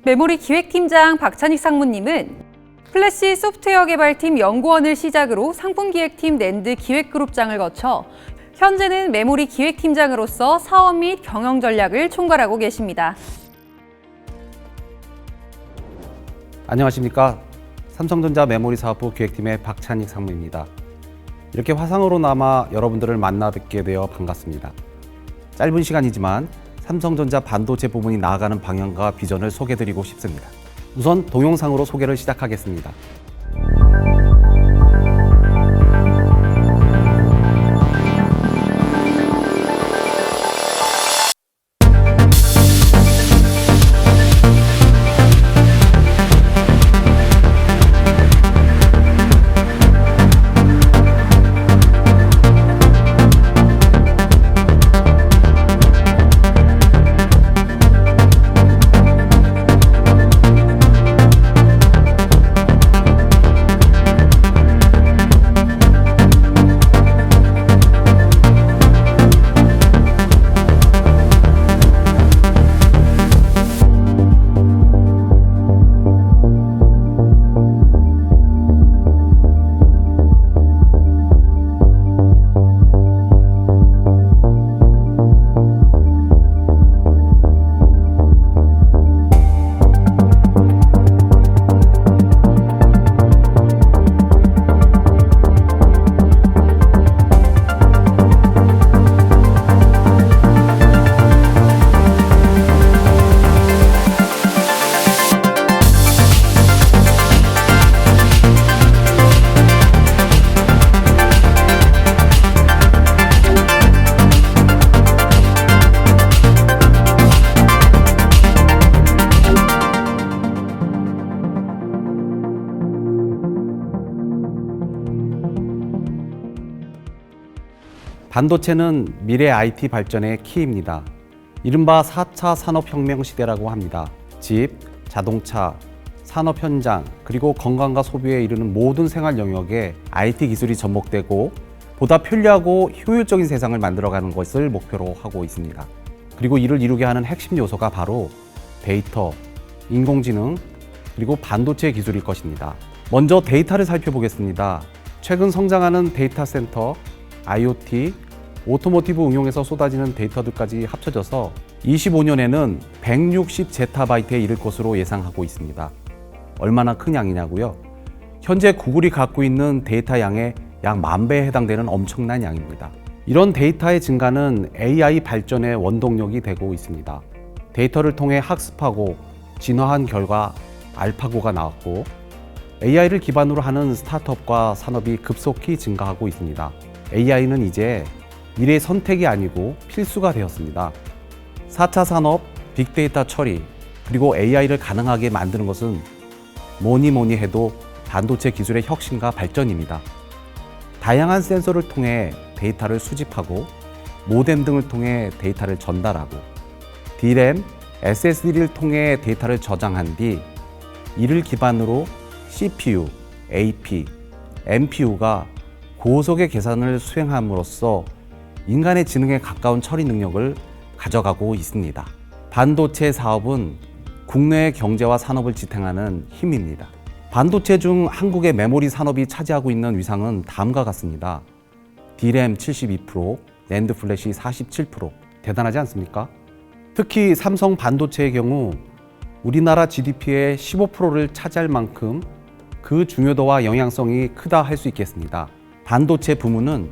메모리 기획팀장 박찬익 상무님은 플래시 소프트웨어 개발팀 연구원을 시작으로 상품기획팀 낸드 기획그룹장을 거쳐 현재는 메모리 기획팀장으로서 사업 및 경영 전략을 총괄하고 계십니다. 안녕하십니까. 삼성전자 메모리 사업부 기획팀의 박찬익 상무입니다. 이렇게 화상으로나마 여러분들을 만나 뵙게 되어 반갑습니다. 짧은 시간이지만 삼성전자 반도체 부문이 나아가는 방향과 비전을 소개해드리고 싶습니다. 우선 동영상으로 소개를 시작하겠습니다. 반도체는 미래 IT 발전의 키입니다. 이른바 4차 산업혁명 시대라고 합니다. 집, 자동차, 산업 현장, 그리고 건강과 소비에 이르는 모든 생활 영역에 IT 기술이 접목되고 보다 편리하고 효율적인 세상을 만들어가는 것을 목표로 하고 있습니다. 그리고 이를 이루게 하는 핵심 요소가 바로 데이터, 인공지능, 그리고 반도체 기술일 것입니다. 먼저 데이터를 살펴보겠습니다. 최근 성장하는 데이터 센터, IoT, 오토모티브 응용에서 쏟아지는 데이터들까지 합쳐져서 25년에는 160제타바이트에 이를 것으로 예상하고 있습니다. 얼마나 큰 양이냐고요? 현재 구글이 갖고 있는 데이터 양의 약 10,000배에 해당되는 엄청난 양입니다. 이런 데이터의 증가는 AI 발전의 원동력이 되고 있습니다. 데이터를 통해 학습하고 진화한 결과 알파고가 나왔고 AI를 기반으로 하는 스타트업과 산업이 급속히 증가하고 있습니다. AI는 이제 미래의 선택이 아니고 필수가 되었습니다. 4차 산업, 빅데이터 처리, 그리고 AI를 가능하게 만드는 것은 뭐니 해도 반도체 기술의 혁신과 발전입니다. 다양한 센서를 통해 데이터를 수집하고 모뎀 등을 통해 데이터를 전달하고 D램, SSD를 통해 데이터를 저장한 뒤 이를 기반으로 CPU, AP, MPU가 고속의 계산을 수행함으로써 인간의 지능에 가까운 처리 능력을 가져가고 있습니다. 반도체 사업은 국내의 경제와 산업을 지탱하는 힘입니다. 반도체 중 한국의 메모리 산업이 차지하고 있는 위상은 다음과 같습니다. D램 72%, 낸드 플래시 47%. 대단하지 않습니까? 특히 삼성 반도체의 경우 우리나라 GDP의 15%를 차지할 만큼 그 중요도와 영향성이 크다 할 수 있겠습니다. 반도체 부문은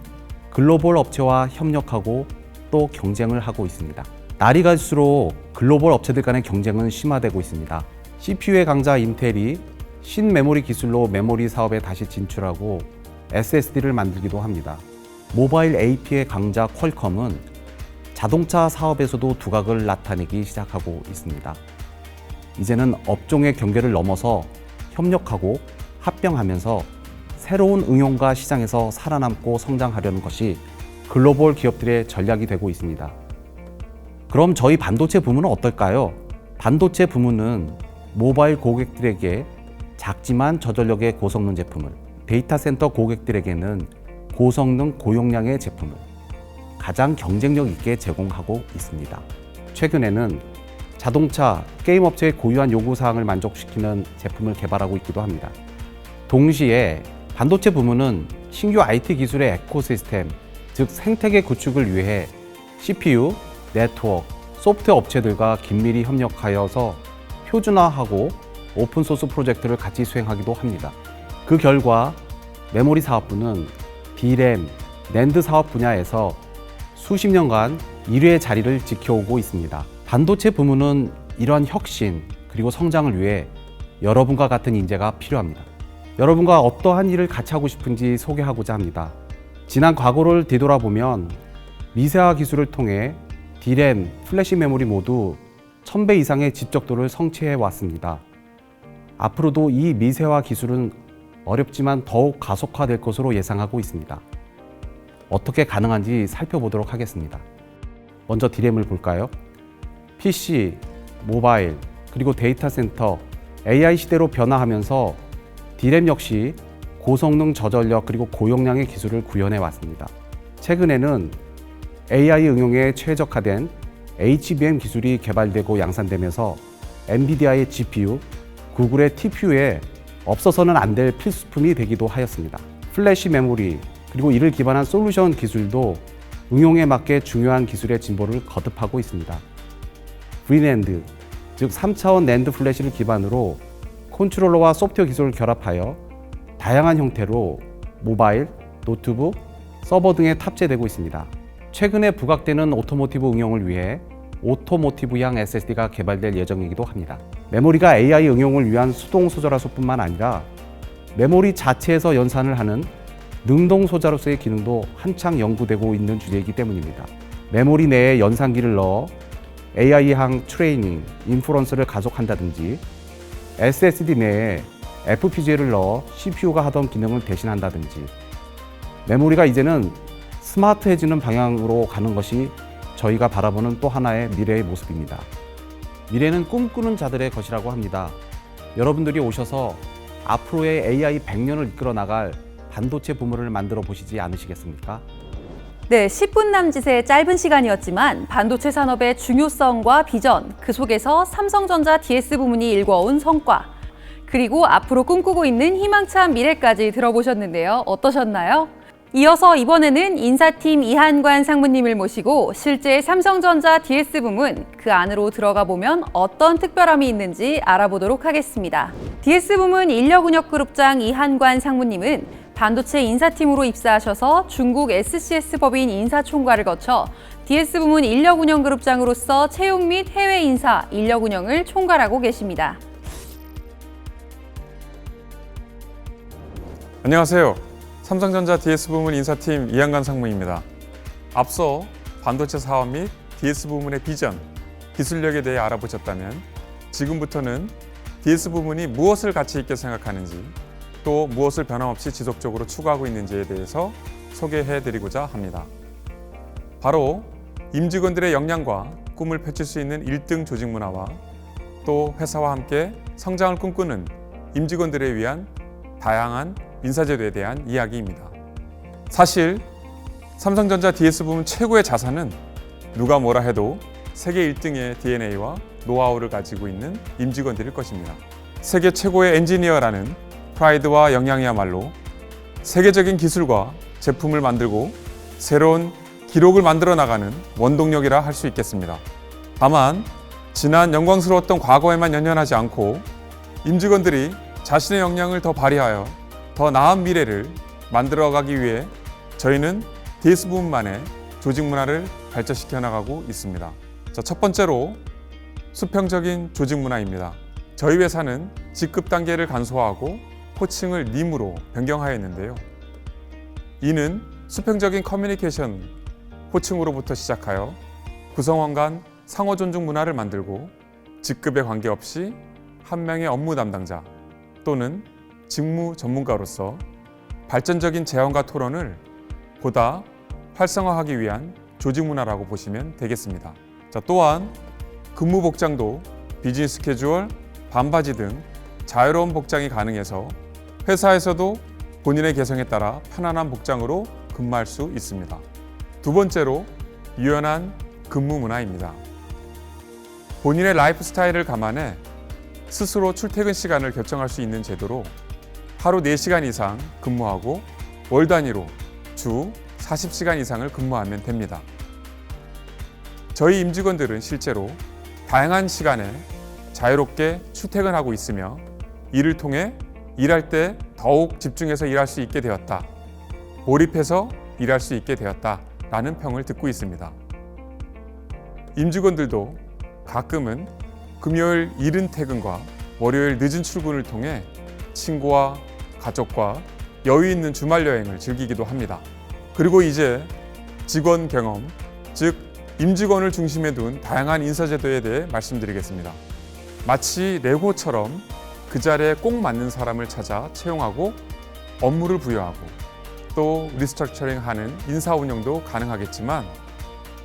글로벌 업체와 협력하고 또 경쟁을 하고 있습니다. 날이 갈수록 글로벌 업체들 간의 경쟁은 심화되고 있습니다. CPU의 강자 인텔이 신메모리 기술로 메모리 사업에 다시 진출하고 SSD를 만들기도 합니다. 모바일 AP의 강자 퀄컴은 자동차 사업에서도 두각을 나타내기 시작하고 있습니다. 이제는 업종의 경계를 넘어서 협력하고 합병하면서 새로운 응용과 시장에서 살아남고 성장하려는 것이 글로벌 기업들의 전략이 되고 있습니다. 그럼 저희 반도체 부문은 어떨까요? 반도체 부문은 모바일 고객들에게 작지만 저전력의 고성능 제품을, 데이터 센터 고객들에게는 고성능 고용량의 제품을 가장 경쟁력 있게 제공하고 있습니다. 최근에는 자동차, 게임 업체의 고유한 요구사항을 만족시키는 제품을 개발하고 있기도 합니다. 동시에 반도체 부문은 신규 IT 기술의 에코시스템, 즉 생태계 구축을 위해 CPU, 네트워크, 소프트웨어 업체들과 긴밀히 협력하여서 표준화하고 오픈소스 프로젝트를 같이 수행하기도 합니다. 그 결과 메모리 사업부는 D램, 낸드 사업 분야에서 수십 년간 1위의 자리를 지켜오고 있습니다. 반도체 부문은 이러한 혁신 그리고 성장을 위해 여러분과 같은 인재가 필요합니다. 여러분과 어떠한 일을 같이 하고 싶은지 소개하고자 합니다. 지난 과거를 뒤돌아보면 미세화 기술을 통해 D램, 플래시 메모리 모두 1000배 이상의 집적도를 성취해 왔습니다. 앞으로도 이 미세화 기술은 어렵지만 더욱 가속화될 것으로 예상하고 있습니다. 어떻게 가능한지 살펴보도록 하겠습니다. 먼저 D램을 볼까요? PC, 모바일, 그리고 데이터 센터, AI 시대로 변화하면서 D램 역시 고성능 저전력 그리고 고용량의 기술을 구현해 왔습니다. 최근에는 AI 응용에 최적화된 HBM 기술이 개발되고 양산되면서 엔비디아의 GPU, 구글의 TPU에 없어서는 안 될 필수품이 되기도 하였습니다. 플래시 메모리, 그리고 이를 기반한 솔루션 기술도 응용에 맞게 중요한 기술의 진보를 거듭하고 있습니다. V낸드, 즉 3차원 낸드 플래시를 기반으로 컨트롤러와 소프트웨어 기술을 결합하여 다양한 형태로 모바일, 노트북, 서버 등에 탑재되고 있습니다. 최근에 부각되는 오토모티브 응용을 위해 오토모티브형 SSD가 개발될 예정이기도 합니다. 메모리가 AI 응용을 위한 수동 소저라소뿐만 아니라 메모리 자체에서 연산을 하는 능동 소자로서의 기능도 한창 연구되고 있는 주제이기 때문입니다. 메모리 내에 연산기를 넣어 AI향 트레이닝, 인프런스를 가속한다든지 SSD 내에 FPGA를 넣어 CPU가 하던 기능을 대신한다든지 메모리가 이제는 스마트해지는 방향으로 가는 것이 저희가 바라보는 또 하나의 미래의 모습입니다. 미래는 꿈꾸는 자들의 것이라고 합니다. 여러분들이 오셔서 앞으로의 AI 100년을 이끌어 나갈 반도체 부문을 만들어 보시지 않으시겠습니까? 네, 10분 남짓의 짧은 시간이었지만 반도체 산업의 중요성과 비전, 그 속에서 삼성전자 DS 부문이 일궈온 성과, 그리고 앞으로 꿈꾸고 있는 희망찬 미래까지 들어보셨는데요. 어떠셨나요? 이어서 이번에는 인사팀 이한관 상무님을 모시고 실제 삼성전자 DS 부문, 그 안으로 들어가 보면 어떤 특별함이 있는지 알아보도록 하겠습니다. DS 부문 인력운영그룹장 이한관 상무님은 반도체 인사팀으로 입사하셔서 중국 SCS 법인 인사총괄을 거쳐 DS 부문 인력운영그룹장으로서 채용 및 해외 인사, 인력운영을 총괄하고 계십니다. 안녕하세요. 삼성전자 DS 부문 인사팀 이한관 상무입니다. 앞서 반도체 사업 및 DS 부문의 비전, 기술력에 대해 알아보셨다면 지금부터는 DS 부문이 무엇을 가치 있게 생각하는지 또 무엇을 변함없이 지속적으로 추구하고 있는지에 대해서 소개해드리고자 합니다. 바로 임직원들의 역량과 꿈을 펼칠 수 있는 1등 조직 문화와 또 회사와 함께 성장을 꿈꾸는 임직원들을 위한 다양한 인사제도에 대한 이야기입니다. 사실 삼성전자 DS 부문 최고의 자산은 누가 뭐라 해도 세계 1등의 DNA와 노하우를 가지고 있는 임직원들일 것입니다. 세계 최고의 엔지니어라는 프라이드와 역량이야말로 세계적인 기술과 제품을 만들고 새로운 기록을 만들어 나가는 원동력이라 할 수 있겠습니다. 다만 지난 영광스러웠던 과거에만 연연하지 않고 임직원들이 자신의 역량을 더 발휘하여 더 나은 미래를 만들어가기 위해 저희는 DS 부문만의 조직 문화를 발전시켜 나가고 있습니다. 첫 번째로 수평적인 조직 문화입니다. 저희 회사는 직급 단계를 간소화하고 호칭을 님으로 변경하였는데요. 이는 수평적인 커뮤니케이션 호칭으로부터 시작하여 구성원 간 상호 존중 문화를 만들고 직급에 관계없이 한 명의 업무 담당자 또는 직무 전문가로서 발전적인 제안과 토론을 보다 활성화하기 위한 조직 문화라고 보시면 되겠습니다. 또한 근무 복장도 비즈니스 캐주얼, 반바지 등 자유로운 복장이 가능해서 회사에서도 본인의 개성에 따라 편안한 복장으로 근무할 수 있습니다. 두 번째로 유연한 근무 문화입니다. 본인의 라이프 스타일을 감안해 스스로 출퇴근 시간을 결정할 수 있는 제도로 하루 4시간 이상 근무하고 월 단위로 주 40시간 이상을 근무하면 됩니다. 저희 임직원들은 실제로 다양한 시간에 자유롭게 출퇴근하고 있으며 이를 통해 일할 때 더욱 집중해서 일할 수 있게 되었다. 몰입해서 일할 수 있게 되었다라는 평을 듣고 있습니다. 임직원들도 가끔은 금요일 이른 퇴근과 월요일 늦은 출근을 통해 친구와 가족과 여유 있는 주말 여행을 즐기기도 합니다. 그리고 이제 직원 경험, 즉 임직원을 중심에 둔 다양한 인사제도에 대해 말씀드리겠습니다. 마치 레고처럼 그 자리에 꼭 맞는 사람을 찾아 채용하고 업무를 부여하고 또 리스트럭처링하는 인사 운영도 가능하겠지만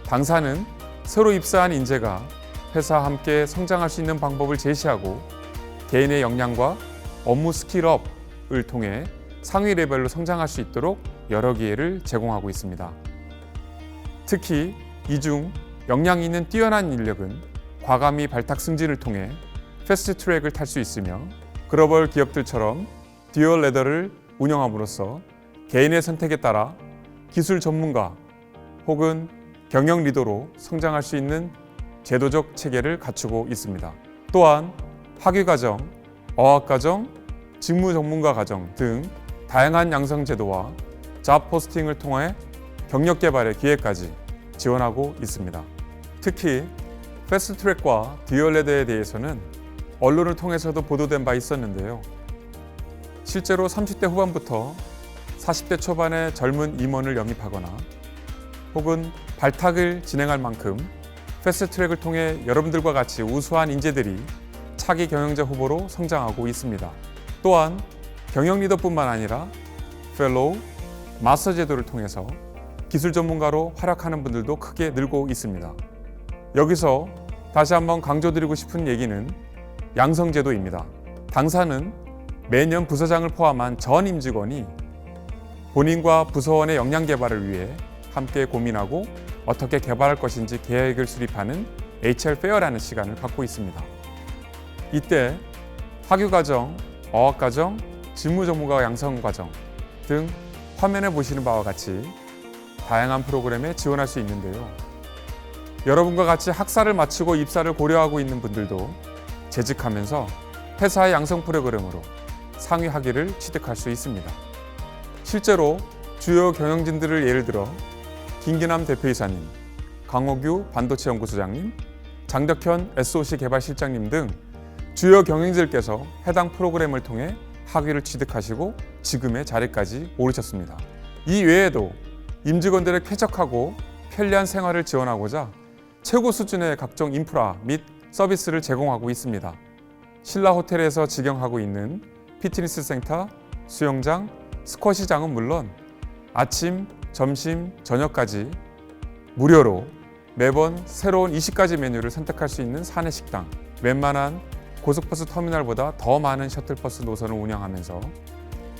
당사는 새로 입사한 인재가 회사와 함께 성장할 수 있는 방법을 제시하고 개인의 역량과 업무 스킬업을 통해 상위 레벨로 성장할 수 있도록 여러 기회를 제공하고 있습니다. 특히 이 중 역량이 있는 뛰어난 인력은 과감히 발탁 승진을 통해 패스트 트랙을 탈 수 있으며 글로벌 기업들처럼 듀얼 레더를 운영함으로써 개인의 선택에 따라 기술 전문가 혹은 경영 리더로 성장할 수 있는 제도적 체계를 갖추고 있습니다. 또한 학위과정, 어학과정, 직무 전문가 과정 등 다양한 양성 제도와 잡 포스팅을 통해 경력 개발의 기회까지 지원하고 있습니다. 특히 패스트트랙과 듀얼레더에 대해서는 언론을 통해서도 보도된 바 있었는데요. 실제로 30대 후반부터 40대 초반의 젊은 임원을 영입하거나 혹은 발탁을 진행할 만큼 패스트트랙을 통해 여러분들과 같이 우수한 인재들이 차기 경영자 후보로 성장하고 있습니다. 또한 경영 리더뿐만 아니라 펠로우, 마스터 제도를 통해서 기술 전문가로 활약하는 분들도 크게 늘고 있습니다. 여기서 다시 한번 강조드리고 싶은 얘기는 양성제도입니다. 당사는 매년 부서장을 포함한 전 임직원이 본인과 부서원의 역량 개발을 위해 함께 고민하고 어떻게 개발할 것인지 계획을 수립하는 HR 페어라는 시간을 갖고 있습니다. 이때 학위과정, 어학과정, 직무전문가 양성과정 등 화면에 보시는 바와 같이 다양한 프로그램에 지원할 수 있는데요. 여러분과 같이 학사를 마치고 입사를 고려하고 있는 분들도 재직하면서 회사의 양성 프로그램으로 상위 학위를 취득할 수 있습니다. 실제로 주요 경영진들을 예를 들어 김기남 대표이사님, 강호규 반도체 연구소장님, 장덕현 SOC 개발실장님 등 주요 경영진들께서 해당 프로그램을 통해 학위를 취득하시고 지금의 자리까지 오르셨습니다. 이 외에도 임직원들의 쾌적하고 편리한 생활을 지원하고자 최고 수준의 각종 인프라 및 서비스를 제공하고 있습니다. 신라 호텔에서 직영하고 있는 피트니스 센터, 수영장, 스쿼시장은 물론 아침, 점심, 저녁까지 무료로 매번 새로운 20가지 메뉴를 선택할 수 있는 사내 식당, 웬만한 고속버스 터미널보다 더 많은 셔틀버스 노선을 운영하면서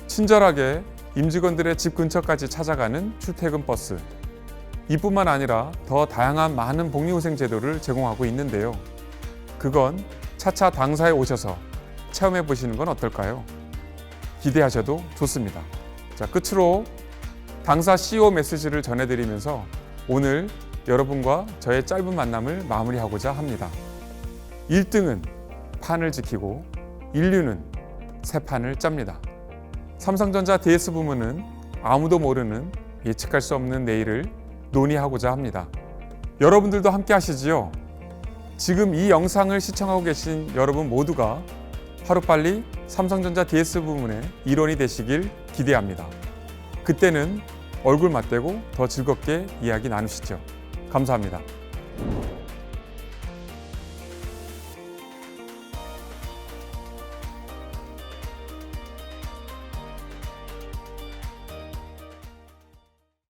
친절하게 임직원들의 집 근처까지 찾아가는 출퇴근 버스, 이뿐만 아니라 더 다양한 많은 복리후생 제도를 제공하고 있는데요. 그건 차차 당사에 오셔서 체험해 보시는 건 어떨까요? 기대하셔도 좋습니다. 자, 끝으로 당사 CEO 메시지를 전해드리면서 오늘 여러분과 저의 짧은 만남을 마무리하고자 합니다. 1등은 판을 지키고 인류는 새 판을 짭니다. 삼성전자 DS 부문은 아무도 모르는 예측할 수 없는 내일을 논의하고자 합니다. 여러분들도 함께 하시지요? 지금 이 영상을 시청하고 계신 여러분 모두가 하루빨리 삼성전자 DS 부문의 일원이 되시길 기대합니다. 그때는 얼굴 맞대고 더 즐겁게 이야기 나누시죠. 감사합니다.